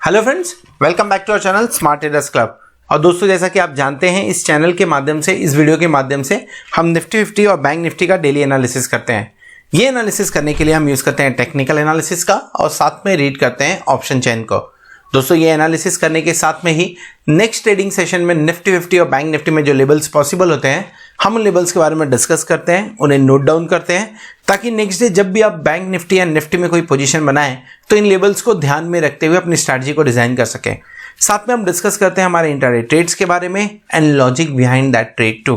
Hello friends, welcome back to our channel smart traders club. और दोस्तों, जैसा कि आप जानते हैं, इस चैनल के माध्यम से, इस वीडियो के माध्यम से हम निफ्टी 50 और बैंक निफ्टी का डेली एनालिसिस करते हैं। ये एनालिसिस करने के लिए हम यूज़ करते हैं टेक्निकल एनालिसिस का और साथ में रीड करते हैं ऑप्शन चेन को। दोस्तों, ये एनालिसिस करने के साथ में ही नेक्स्ट ट्रेडिंग सेशन में निफ्टी 50 और बैंक निफ्टी में जो लेवल्स पॉसिबल होते हैं, हम उन लेवल्स के बारे में डिस्कस करते हैं, उन्हें नोट डाउन करते हैं, ताकि नेक्स्ट डे जब भी आप बैंक निफ्टी या निफ्टी में कोई पोजीशन बनाएं तो इन लेवल्स को ध्यान में रखते हुए अपनी स्ट्रैटेजी को डिजाइन कर सकें। साथ में हम डिस्कस करते हैं हमारे इंट्राडे ट्रेड्स के बारे में and logic behind that trade too.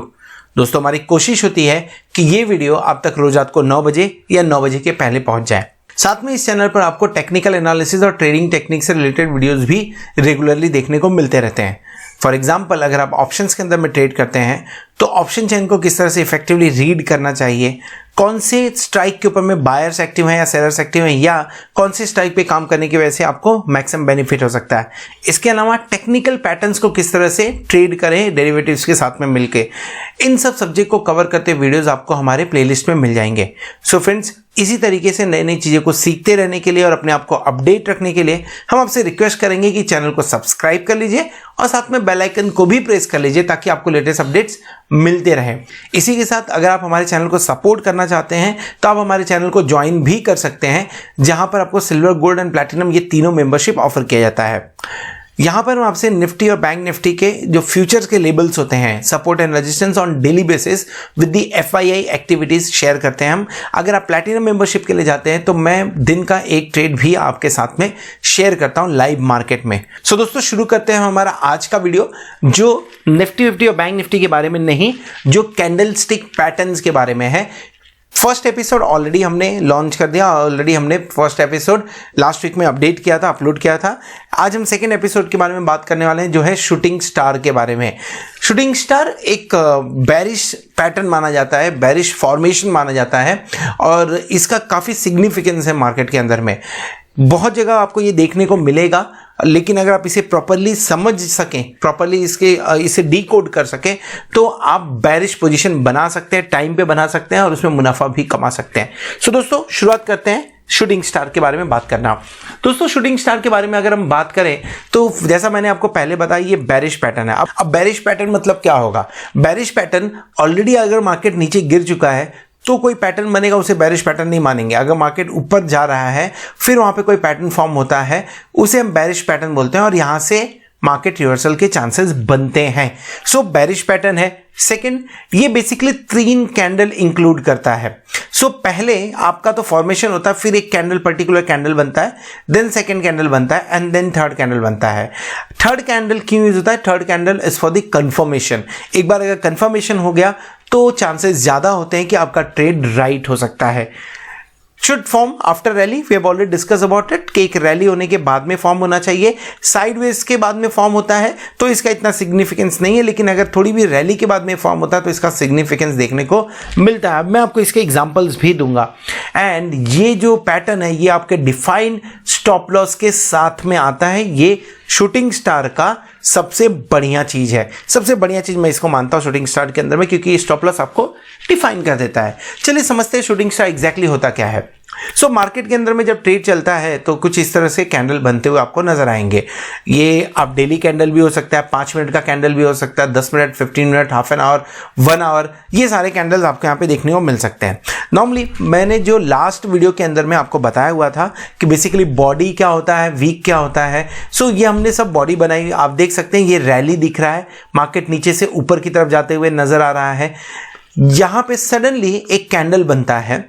दोस्तों, हमारी कोशिश होती है कि ये वीडियो आप तक रोज रात को 9 बजे या 9 बजे के पहले पहुंच जाए। साथ में इस चैनल पर आपको टेक्निकल एनालिसिस और ट्रेडिंग टेक्निक से रिलेटेड वीडियोस भी रेगुलरली देखने को मिलते रहते हैं। फॉर एग्जांपल, अगर आप ऑप्शंस के अंदर में ट्रेड करते हैं तो ऑप्शन चेन को किस तरह से इफेक्टिवली रीड करना चाहिए, कौन से स्ट्राइक के ऊपर में बायर्स एक्टिव हैं या सेलर्स एक्टिव हैं, या कौन से स्ट्राइक पे काम करने की वजह से आपको मैक्सिमम बेनिफिट हो सकता है। इसके अलावा टेक्निकल पैटर्न्स को किस तरह से ट्रेड करें डेरिवेटिव्स के साथ में मिलके, इन सब सब्जेक्ट को कवर करते वीडियोस आपको हमारे प्लेलिस्ट में मिल जाएंगे। सो फ्रेंड्स, इसी तरीके से नई नई चीज़ें को सीखते रहने के लिए और अपने आप को अपडेट रखने के लिए हम आपसे रिक्वेस्ट करेंगे कि चैनल को सब्सक्राइब कर लीजिए और साथ में बेल आइकन को भी प्रेस कर लीजिए ताकि आपको लेटेस्ट अपडेट्स मिलते रहें। इसी के साथ अगर आप हमारे चैनल को सपोर्ट करना चाहते हैं तो आप हमारे चैनल को ज्वाइन भी कर सकते हैं, जहां पर आपको सिल्वर, गोल्ड एंड प्लैटिनम ये तीनों मेंबरशिप ऑफर किया जाता है। यहां पर हम आपसे निफ्टी और बैंक निफ्टी के जो फ्यूचर्स के लेबल्स होते हैं, support and resistance on daily basis with the FII activities share करते हैं हम। अगर आप प्लैटिनम मेंबरशिप के लिए जाते हैं तो मैं दिन का एक ट्रेड भी आपके साथ में शेयर करता हूं लाइव मार्केट में। सो दोस्तों, शुरू करते हैं हमारा आज का वीडियो, जो निफ्टी 50 और बैंक निफ्टी के बारे में नहीं, जो कैंडल स्टिक पैटर्न्स के बारे में है। फर्स्ट एपिसोड ऑलरेडी हमने लॉन्च कर दिया, ऑलरेडी हमने फर्स्ट एपिसोड लास्ट वीक में अपडेट किया था, अपलोड किया था। आज हम सेकेंड एपिसोड के बारे में बात करने वाले हैं, जो है शूटिंग स्टार के बारे में। शूटिंग स्टार एक बेरिश पैटर्न माना जाता है, बेरिश फॉर्मेशन माना जाता है और इसका काफ़ी सिग्निफिकेंस है मार्केट के अंदर में। बहुत जगह आपको ये देखने को मिलेगा, लेकिन अगर आप इसे प्रॉपरली समझ सकें, प्रॉपरली इसे डीकोड कर सकें, तो आप बेरिश पोजीशन बना सकते हैं, टाइम पे बना सकते हैं और उसमें मुनाफा भी कमा सकते हैं। सो दोस्तों, शुरुआत करते हैं शूटिंग स्टार के बारे में बात करना। दोस्तों, शूटिंग स्टार के बारे में अगर हम बात करें तो जैसा मैंने आपको पहले बताया, ये बेरिश पैटर्न है। अब बेरिश पैटर्न मतलब क्या होगा? बेरिश पैटर्न ऑलरेडी अगर मार्केट नीचे गिर चुका है तो कोई पैटर्न बनेगा, उसे बेरिश पैटर्न नहीं मानेंगे। अगर मार्केट ऊपर जा रहा है फिर वहां पे कोई पैटर्न फॉर्म होता है, उसे हम बेरिश पैटर्न बोलते हैं और यहां से मार्केट रिवर्सल के चांसेस बनते हैं। सो बेरिश पैटर्न है। सेकंड, ये बेसिकली 3 कैंडल इंक्लूड करता है। सो पहले आपका तो फॉर्मेशन होता है, फिर एक कैंडल, पर्टिकुलर कैंडल बनता है, देन सेकंड कैंडल बनता है एंड देन थर्ड कैंडल बनता है। थर्ड कैंडल क्यों यूज होता है? Third candle is for the confirmation. एक बार अगर कंफर्मेशन हो गया तो चांसेस ज्यादा होते हैं कि आपका ट्रेड राइट हो सकता है। Should form after rally, we have already discuss about it कि एक रैली होने के बाद में फॉर्म होना चाहिए। साइडवेज के बाद में फॉर्म होता है तो इसका इतना सिग्निफिकेंस नहीं है, लेकिन अगर थोड़ी भी रैली के बाद में फॉर्म होता है तो इसका सिग्निफिकेंस देखने को मिलता है। अब मैं आपको इसके एग्जांपल्स भी दूंगा। एंड ये जो पैटर्न है ये आपके डिफाइंड स्टॉप लॉस के साथ में आता है। ये शूटिंग स्टार का सबसे बढ़िया चीज है, सबसे बढ़िया चीज मैं इसको मानता हूं शूटिंग स्टार के अंदर में, क्योंकि ये स्टॉप लॉस आपको डिफाइन कर देता है। चलिए समझते हैं शूटिंग स्टार एग्जैक्टली होता क्या है। सो मार्केट के अंदर में जब ट्रेड चलता है तो कुछ इस तरह से कैंडल बनते हुए आपको नजर आएंगे। ये आप डेली कैंडल भी हो सकता है, 5 मिनट का कैंडल भी हो सकता है, 10 minute, 15 minute, half an hour, 1 hour, ये सारे कैंडल्स आपको यहाँ पे देखने को मिल सकते हैं। नॉर्मली मैंने जो लास्ट वीडियो के अंदर में आपको बताया हुआ था कि बेसिकली बॉडी क्या होता है, वीक क्या होता है। सो ये हमने सब बॉडी बनाई। आप देख सकते हैं ये रैली दिख रहा है, मार्केट नीचे से ऊपर की तरफ जाते हुए नजर आ रहा है। यहां पे सडनली एक कैंडल बनता है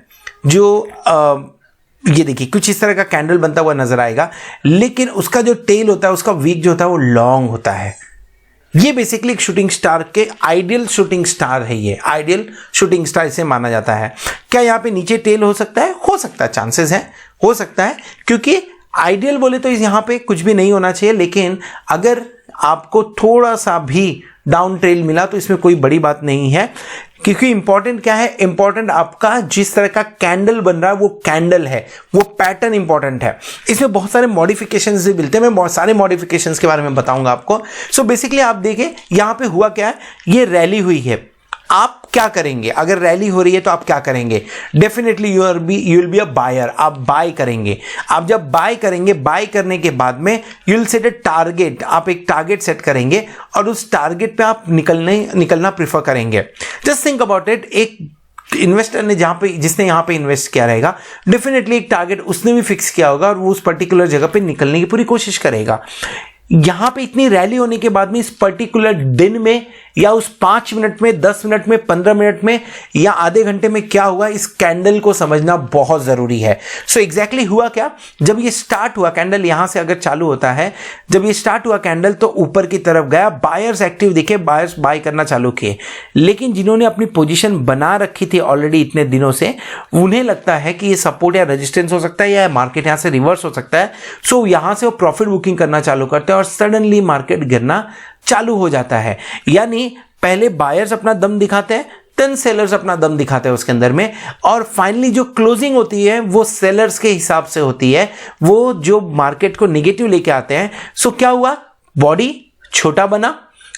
जो ये देखिए कुछ इस तरह का कैंडल बनता हुआ नजर आएगा, लेकिन उसका जो टेल होता है, उसका वीक जो होता है वो लॉन्ग होता है। ये बेसिकली एक शूटिंग स्टार के आइडियल शूटिंग स्टार है, ये आइडियल शूटिंग स्टार इसे माना जाता है। क्या यहाँ पे नीचे टेल हो सकता है? हो सकता है, चांसेस है, हो सकता है, क्योंकि आइडियल बोले तो यहाँ पे कुछ भी नहीं होना चाहिए, लेकिन अगर आपको थोड़ा सा भी डाउन ट्रेल मिला तो इसमें कोई बड़ी बात नहीं है, क्योंकि इंपॉर्टेंट क्या है? इंपॉर्टेंट आपका जिस तरह का कैंडल बन रहा है वो कैंडल है, वो पैटर्न इंपॉर्टेंट है। इसमें बहुत सारे मॉडिफिकेशंस भी मिलते हैं, मैं बहुत सारे मॉडिफिकेशंस के बारे में बताऊंगा आपको। सो बेसिकली आप देखें यहां पे हुआ क्या है, ये रैली हुई है, आप क्या करेंगे? अगर रैली हो रही है तो आप क्या करेंगे? Definitely you will be a buyer, आप बाय करेंगे। आप जब बाय करेंगे, बाय करने के बाद में you will set a target, आप एक टारगेट सेट करेंगे और उस टारगेट पे आप निकलना प्रीफर करेंगे। जस्ट थिंक अबाउट इट, एक इन्वेस्टर ने जिसने यहां पे इन्वेस्ट किया रहेगा, डेफिनेटली एक टारगेट उसने भी फिक्स किया होगा और वो उस पर्टिकुलर जगह पे निकलने की पूरी कोशिश करेगा। यहां पे इतनी रैली होने के बाद में इस पर्टिकुलर दिन में या उस 5 मिनट में, 10 मिनट में, 15 मिनट में या आधे घंटे में क्या हुआ, इस कैंडल को समझना बहुत जरूरी है। सो एग्जैक्टली हुआ क्या, जब ये स्टार्ट हुआ कैंडल, यहां से अगर चालू होता है, जब ये स्टार्ट हुआ कैंडल तो ऊपर की तरफ गया, बायर्स एक्टिव दिखे, बायर्स बाय करना चालू किए। लेकिन जिन्होंने अपनी पोजीशन बना रखी थी ऑलरेडी इतने दिनों से, उन्हें लगता है कि ये सपोर्ट या रेजिस्टेंस हो सकता है या मार्केट यहां से रिवर्स हो सकता है। सो यहां से वो प्रॉफिट बुकिंग करना चालू करते हैं और सडनली मार्केट गिरना चालू हो जाता है। यानी पहले बायर्स अपना दम दिखाते हैं, देन सेलर्स अपना दम दिखाते हैं उसके अंदर में, और फाइनली जो क्लोजिंग होती है वो सेलर्स के हिसाब से होती है, वो जो मार्केट को नेगेटिव लेके आते हैं। सो क्या हुआ, बॉडी छोटा बना,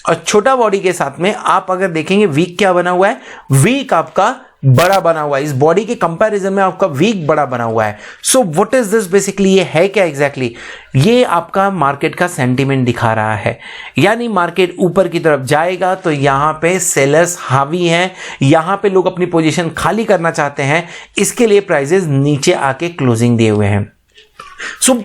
और छोटा बॉडी के साथ में आप अगर देखेंगे वीक क्या बना हुआ है, वीक आपका बड़ा बना हुआ है। इस बॉडी के कंपैरिजन में आपका वीक बड़ा बना हुआ है। So what is this basically, ये है क्या एग्जैक्टली? ये आपका मार्केट का सेंटीमेंट दिखा रहा है। यानी मार्केट ऊपर की तरफ जाएगा तो यहां पे सेलर्स हावी हैं, यहां पे लोग अपनी पोजीशन खाली करना चाहते हैं, इसके लिए प्राइजेस नीचे आके क्लोजिंग दिए हुए हैं। सो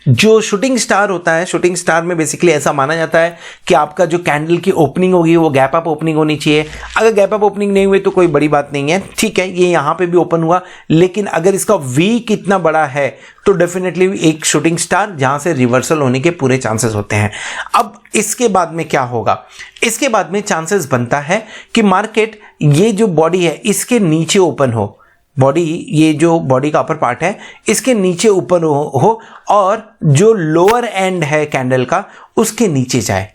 जो शूटिंग स्टार होता है, शूटिंग स्टार में बेसिकली ऐसा माना जाता है कि आपका जो कैंडल की ओपनिंग होगी वो गैप अप ओपनिंग होनी चाहिए। अगर गैप अप ओपनिंग नहीं हुई तो कोई बड़ी बात नहीं है, ठीक है, ये यहां पे भी ओपन हुआ, लेकिन अगर इसका वीक इतना बड़ा है तो डेफिनेटली एक शूटिंग स्टार जहां से रिवर्सल होने के पूरे चांसेस होते हैं। अब इसके बाद में क्या होगा, इसके बाद में चांसेस बनता है कि मार्केट ये जो बॉडी है इसके नीचे ओपन हो, बॉडी, ये जो बॉडी का अपर पार्ट है इसके नीचे ऊपर हो और जो लोअर एंड है कैंडल का उसके नीचे जाए,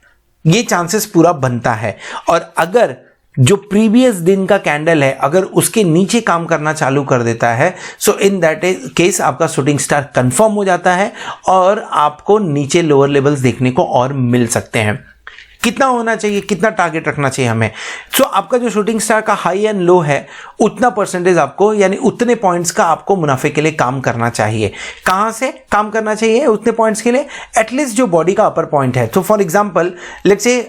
ये चांसेस पूरा बनता है। और अगर जो प्रीवियस दिन का कैंडल है अगर उसके नीचे काम करना चालू कर देता है, सो इन दैट केस आपका शूटिंग स्टार कंफर्म हो जाता है और आपको नीचे लोअर लेवल्स देखने को और मिल सकते हैं। कितना होना चाहिए, कितना टारगेट रखना चाहिए हमें? सो आपका जो शूटिंग स्टार का हाई एंड लो है उतना परसेंटेज आपको, यानी उतने पॉइंट्स का आपको मुनाफे के लिए काम करना चाहिए। कहां से काम करना चाहिए उतने पॉइंट्स के लिए? एटलीस्ट जो बॉडी का अपर पॉइंट है। तो for example let's say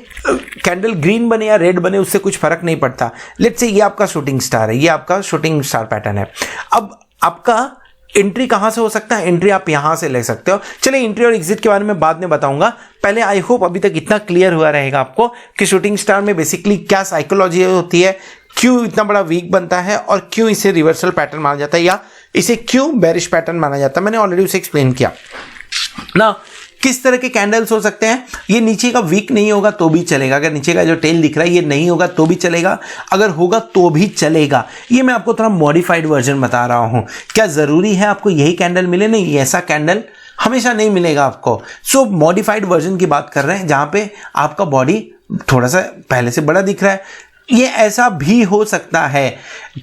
candle green बने या रेड बने उससे कुछ फर्क नहीं पड़ता। लेट्स से ये आपका शूटिंग स्टार है, ये आपका शूटिंग स्टार पैटर्न है। अब आपका एंट्री कहां से हो सकता है? एंट्री आप यहां से ले सकते हो। चलिए एंट्री और एग्जिट के बारे में बाद में बताऊंगा, पहले आई होप अभी तक इतना क्लियर हुआ रहेगा आपको कि शूटिंग स्टार में बेसिकली क्या साइकोलॉजी होती है, क्यों इतना बड़ा वीक बनता है और क्यों इसे रिवर्सल पैटर्न माना जाता है या इसे क्यों बेरिश पैटर्न माना जाता है। मैंने ऑलरेडी उसे एक्सप्लेन किया ना। किस तरह के कैंडल्स हो सकते हैं? ये नीचे का वीक नहीं होगा तो भी चलेगा, अगर नीचे का जो टेल दिख रहा है ये नहीं होगा तो भी चलेगा, अगर होगा तो भी चलेगा। ये मैं आपको थोड़ा मॉडिफाइड वर्जन बता रहा हूं। क्या जरूरी है आपको यही कैंडल मिले? नहीं, ऐसा कैंडल हमेशा नहीं मिलेगा आपको। सो मॉडिफाइड वर्जन की बात कर रहे हैं जहां पे आपका बॉडी थोड़ा सा पहले से बड़ा दिख रहा है, ये ऐसा भी हो सकता है।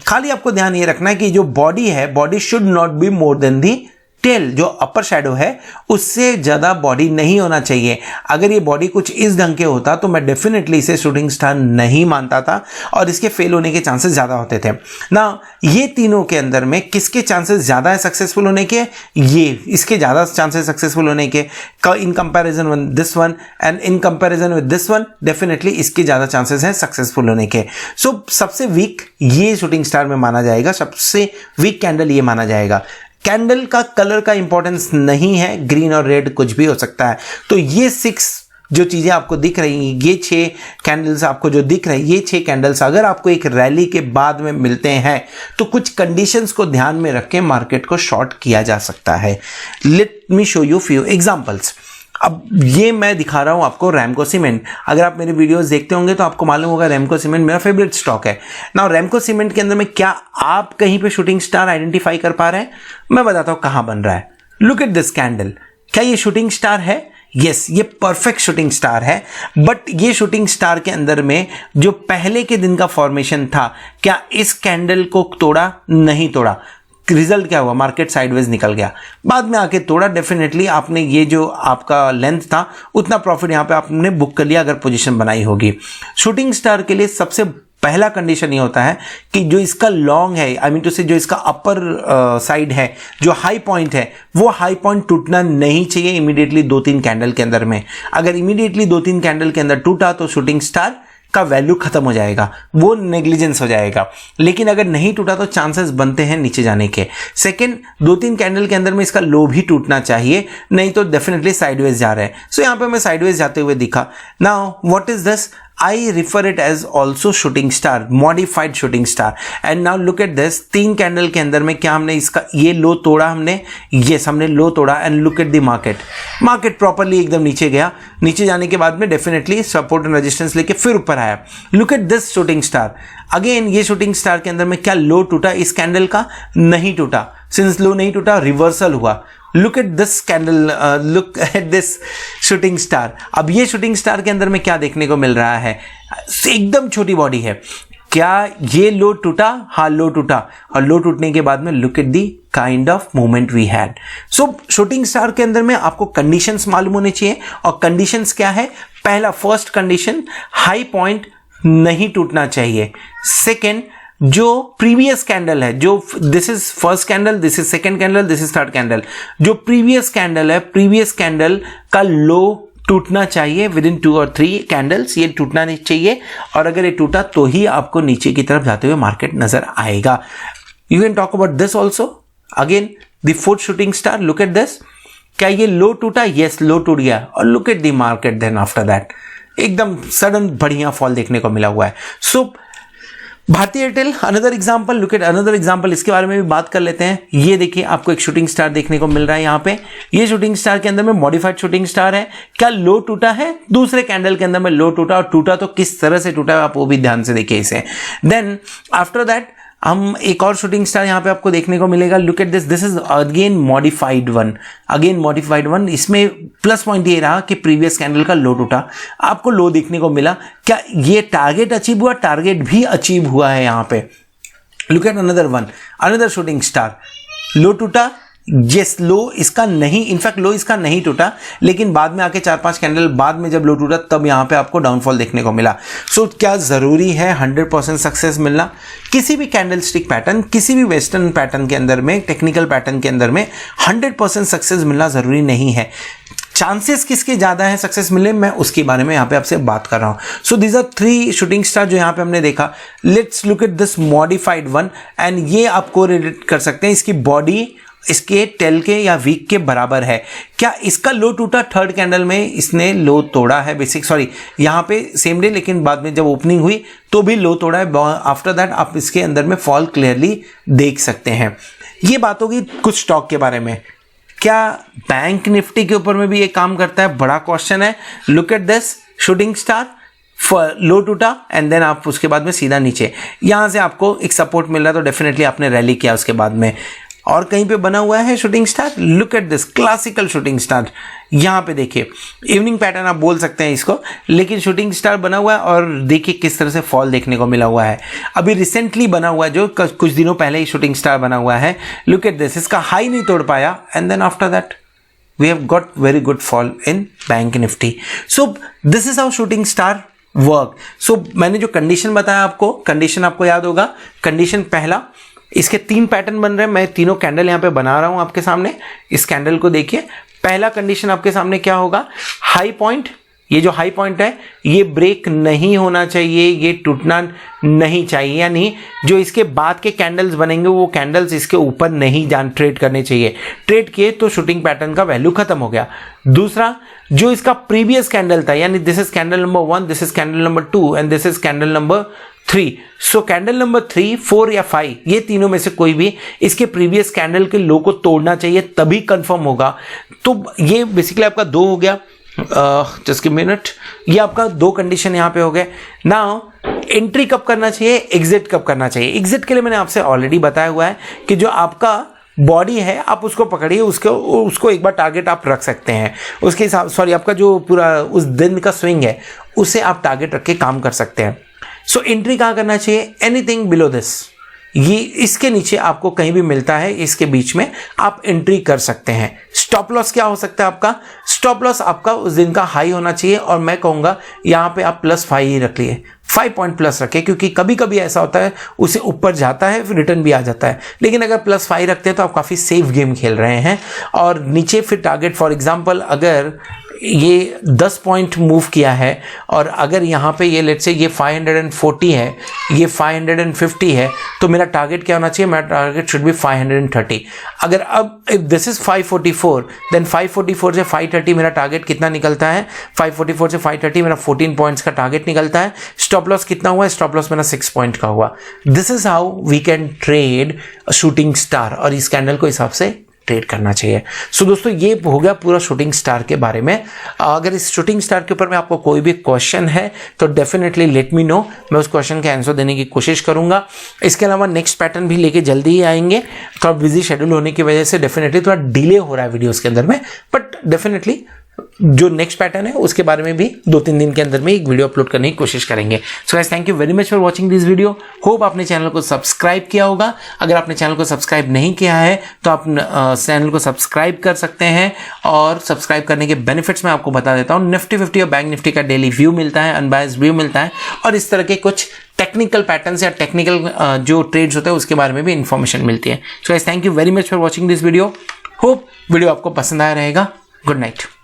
खाली आपको ध्यान ये रखना है कि जो बॉडी है, body should not be more than the tail, जो अपर शैडो है उससे ज्यादा बॉडी नहीं होना चाहिए। अगर ये बॉडी कुछ इस ढंग के होता तो मैं डेफिनेटली इसे शूटिंग स्टार नहीं मानता था और इसके फेल होने के चांसेस ज्यादा होते थे ना। ये तीनों के अंदर में किसके चांसेस ज्यादा है सक्सेसफुल होने के? ये इसके ज्यादा चांसेस सक्सेसफुल होने के in comparison with this one and in comparison with this one, definitely इसके ज्यादा चांसेस हैं सक्सेसफुल होने के। सो सबसे वीक ये शूटिंग स्टार में माना जाएगा, सबसे वीक कैंडल ये माना जाएगा। कैंडल का कलर का इंपॉर्टेंस नहीं है, ग्रीन और रेड कुछ भी हो सकता है। तो ये 6 जो चीजें आपको दिख रही हैं, ये 6 कैंडल्स आपको जो दिख रहे हैं, ये 6 कैंडल्स अगर आपको एक रैली के बाद में मिलते हैं तो कुछ कंडीशंस को ध्यान में रख के मार्केट को शॉर्ट किया जा सकता है। Let me show you few examples. अब ये मैं दिखा रहा हूं आपको रैमको सीमेंट। अगर आप मेरे वीडियोस देखते होंगे तो आपको मालूम होगा रैमको सीमेंट मेरा फेवरेट स्टॉक है ना। रैमको सीमेंट के अंदर में क्या आप कहीं पे शूटिंग स्टार आइडेंटिफाई कर पा रहे हैं? मैं बताता हूं कहां बन रहा है। लुक एट दिस कैंडल, क्या ये शूटिंग स्टार है? यस, ये परफेक्ट शूटिंग स्टार है। बट ये शूटिंग स्टार के अंदर में जो पहले के दिन का फॉर्मेशन था, क्या इस कैंडल को तोड़ा? नहीं तोड़ा। रिजल्ट क्या हुआ? मार्केट साइडवेज निकल गया, बाद में आके तोड़ा। डेफिनेटली आपने ये जो आपका लेंथ था उतना प्रॉफिट यहां पे आपने बुक कर लिया अगर पोजीशन बनाई होगी। शूटिंग स्टार के लिए सबसे पहला कंडीशन ये होता है कि जो इसका लॉन्ग है, आई मीन टू से जो इसका अपर साइड है, जो हाई पॉइंट है, वो हाई पॉइंट टूटना नहीं चाहिए इमीडिएटली 2-3 कैंडल के अंदर में। अगर इमीडिएटली 2-3 कैंडल के अंदर टूटा तो शूटिंग स्टार का वैल्यू खत्म हो जाएगा, वो नेग्लिजेंस हो जाएगा। लेकिन अगर नहीं टूटा तो चांसेस बनते हैं नीचे जाने के। सेकंड, 2-3 कैंडल के अंदर में इसका लो भी टूटना चाहिए, नहीं तो डेफिनेटली साइडवेज जा रहा है। सो यहाँ पे मैं साइडवेज जाते हुए दिखा। Now what is this? I refer it as also shooting star, modified shooting star. And now look at this, 3 candle के अंदर में क्या हमने इसका ये लो तोड़ा, हमने हमने लो तोड़ा। And look at the market properly एकदम नीचे गया। नीचे जाने के बाद में डेफिनेटली सपोर्ट एंड रेजिस्टेंस लेके फिर ऊपर आया। Look at this shooting star again. ये शूटिंग स्टार के अंदर में क्या लो टूटा? इस कैंडल का नहीं टूटा। सिंस लो नहीं टूटा, रिवर्सल हुआ। Look at this candle, look at this shooting star. अब ये शूटिंग स्टार के अंदर में क्या देखने को मिल रहा है? एकदम छोटी बॉडी है। क्या ये लो टूटा? हाँ, लो टूटा। और लो टूटने के बाद में look at the kind of movement we had. So shooting star के अंदर में आपको कंडीशंस मालूम होने चाहिए। और कंडीशंस क्या है? पहला, फर्स्ट कंडीशन, हाई पॉइंट नहीं टूटना चाहिए। सेकेंड, जो प्रीवियस कैंडल है, जो this is first candle, this is second candle, this is third candle, जो प्रीवियस कैंडल है, प्रीवियस कैंडल का लो टूटना चाहिए विद इन 2 और 3 कैंडल्स। ये टूटना नहीं चाहिए, और अगर ये टूटा तो ही आपको नीचे की तरफ जाते हुए मार्केट नजर आएगा। You can talk about this also. Again the fourth shooting star, look at this. क्या ये लो टूटा? यस, लो टूट गया। और look at the market then after that एकदम सडन बढ़िया फॉल देखने को मिला हुआ है। So Bharti Airtel, another example, look at another example. इसके बारे में भी बात कर लेते हैं। ये देखिए, आपको एक शूटिंग स्टार देखने को मिल रहा है यहाँ पे। ये शूटिंग स्टार के अंदर में मॉडिफाइड शूटिंग स्टार है। क्या लो टूटा है? दूसरे कैंडल के अंदर में लो टूटा, और टूटा तो किस तरह से टूटा है आप वो भी ध्यान से देखिए इसे। देन आफ्टर दैट हम एक और शूटिंग स्टार यहाँ पे आपको देखने को मिलेगा। Look at this, this is again modified one, again modified one. इसमें प्लस पॉइंट ये रहा कि प्रीवियस कैंडल का लो टूटा, आपको लो देखने को मिला। क्या ये टारगेट अचीव हुआ? टारगेट भी अचीव हुआ है यहाँ पे। Look at another one, another shooting star. Low टूटा? यस, लो इसका नहीं, इनफैक्ट लो इसका नहीं टूटा, लेकिन बाद में आके 4-5 कैंडल बाद में जब लो टूटा तब यहां पे आपको डाउनफॉल देखने को मिला। सो क्या जरूरी है 100% सक्सेस मिलना? किसी भी कैंडल स्टिक पैटर्न, किसी भी वेस्टर्न पैटर्न के अंदर में, टेक्निकल पैटर्न के अंदर में 100% सक्सेस मिलना जरूरी नहीं है। चांसेस किसके ज्यादा है सक्सेस मिले, मैं उसके बारे में यहाँ पे आपसे बात कर रहा हूँ। So these are 3 shooting star जो यहाँ पे हमने देखा। Let's look at this modified one, and ये आपको रिलेट कर सकते हैं, इसकी बॉडी इसके टेल के या वीक के बराबर है। क्या इसका लो टूटा? थर्ड कैंडल में इसने लो तोड़ा है, यहाँ पे सेम डे, लेकिन बाद में जब ओपनिंग हुई तो भी लो तोड़ा है। आफ्टर दैट आप इसके अंदर में फॉल क्लियरली देख सकते हैं। ये बात होगी कुछ स्टॉक के बारे में। क्या बैंक निफ्टी के ऊपर में भी ये काम करता है? बड़ा क्वेश्चन है। Look at this shooting star, low टूटा एंड देन आप उसके बाद में सीधा नीचे, यहां से आपको एक सपोर्ट मिल रहा है, तो डेफिनेटली आपने रैली किया उसके बाद में। और कहीं पे बना हुआ है shooting star. Look at this classical shooting star. यहाँ पे देखिए, इवनिंग पैटर्न आप बोल सकते हैं इसको, लेकिन शूटिंग स्टार बना हुआ है। और देखिए किस तरह से फॉल देखने को मिला हुआ है। अभी रिसेंटली बना हुआ है, जो कुछ दिनों पहले ही शूटिंग स्टार बना हुआ है। लुक एट दिस, इसका हाई नहीं तोड़ पाया, and then after that we have got very good fall in bank Nifty. So this is how shooting star work. So मैंने जो कंडीशन बताया आपको, कंडीशन आपको याद होगा। कंडीशन पहला, इसके 3 पैटर्न बन रहे हैं। मैं तीनों कैंडल यहां पे बना रहा हूं आपके सामने। इस कैंडल को देखिए। पहला कंडीशन आपके सामने क्या होगा? हाई पॉइंट, ये जो हाई पॉइंट है ये ब्रेक नहीं होना चाहिए, ये टूटना नहीं चाहिए, यानी जो इसके बाद के कैंडल्स बनेंगे वो कैंडल्स इसके ऊपर नहीं ट्रेड करने चाहिए। ट्रेड किए तो शूटिंग पैटर्न का वैल्यू खत्म हो गया। दूसरा, जो इसका प्रीवियस कैंडल था, यानी this is candle number 1, this is candle number 2 and this is candle number 3। So candle number 3, 4 या 5, ये तीनों में से कोई भी इसके प्रीवियस कैंडल के लो को तोड़ना चाहिए, तभी कंफर्म होगा। तो ये बेसिकली आपका 2 हो गया। जस्ट मिनट, ये आपका 2 कंडीशन यहां पे हो गए। नाउ एंट्री कब करना चाहिए, एग्जिट कब करना चाहिए? एग्जिट के लिए मैंने आपसे ऑलरेडी बताया हुआ है कि जो आपका बॉडी है आप उसको पकड़िए, उसको एक बार टारगेट आप रख सकते हैं। उसके हिसाब आपका जो पूरा उस दिन का स्विंग है उसे आप टारगेट रख के काम कर सकते हैं। सो एंट्री कहाँ करना चाहिए? एनीथिंग बिलो दिस, ये इसके नीचे आपको कहीं भी मिलता है, इसके बीच में आप एंट्री कर सकते हैं। स्टॉप लॉस क्या हो सकता है आपका? स्टॉप लॉस आपका उस दिन का हाई होना चाहिए, और मैं कहूंगा यहां पे आप +5 ही रख लिए। 5 पॉइंट प्लस रखें, क्योंकि कभी कभी ऐसा होता है उसे ऊपर जाता है फिर रिटर्न भी आ जाता है, लेकिन अगर +5 रखते हैं तो आप काफ़ी सेफ गेम खेल रहे हैं। और नीचे फिर टारगेट, फॉर एग्जांपल अगर ये 10 पॉइंट मूव किया है और अगर यहाँ पे ये लेट्स से ये 540 है, ये 550 है, तो मेरा टारगेट क्या होना चाहिए? मेरा टारगेट शुड बी 530। अगर अब इफ दिस इज 544 देन 544 से 530 मेरा टारगेट कितना निकलता है? 544 से 530 मेरा 14 पॉइंट्स का टारगेट निकलता है। स्टॉप लॉस कितना हुआ? स्टॉप लॉस मेरा 6 पॉइंट का हुआ। This is how we can trade shooting star, और इस कैंडल को हिसाब से ट्रेड करना चाहिए। सो दोस्तों ये हो गया पूरा शूटिंग स्टार के बारे में। अगर इस शूटिंग स्टार के ऊपर में आपको कोई भी क्वेश्चन है तो डेफिनेटली लेट मी नो, मैं उस क्वेश्चन के आंसर देने की कोशिश करूंगा। इसके अलावा नेक्स्ट पैटर्न भी लेके जल्दी ही आएंगे। थोड़ा बिजी शेड्यूल होने की वजह से डेफिनेटली थोड़ा डिले हो रहा है वीडियोस के अंदर में, बट डेफिनेटली जो नेक्स्ट पैटर्न है उसके बारे में भी 2-3 दिन के अंदर में एक वीडियो अपलोड करने की कोशिश करेंगे। So guys, thank you very much for watching this video. Hope आपने चैनल को सब्सक्राइब किया होगा। अगर आपने चैनल को सब्सक्राइब नहीं किया है तो आप चैनल को सब्सक्राइब कर सकते हैं, और सब्सक्राइब करने के बेनिफिट्स मैं आपको बता देता हूँ। निफ्टी 50 और बैंक निफ्टी का डेली व्यू मिलता है, अनबायस्ड व्यू मिलता है, और इस तरह के कुछ टेक्निकल पैटर्न्स या टेक्निकल जो ट्रेड्स होते हैं उसके बारे में भी इंफॉर्मेशन मिलती है। So guys, thank you very much for watching this video. Hope video आपको पसंद आया रहेगा। Good night.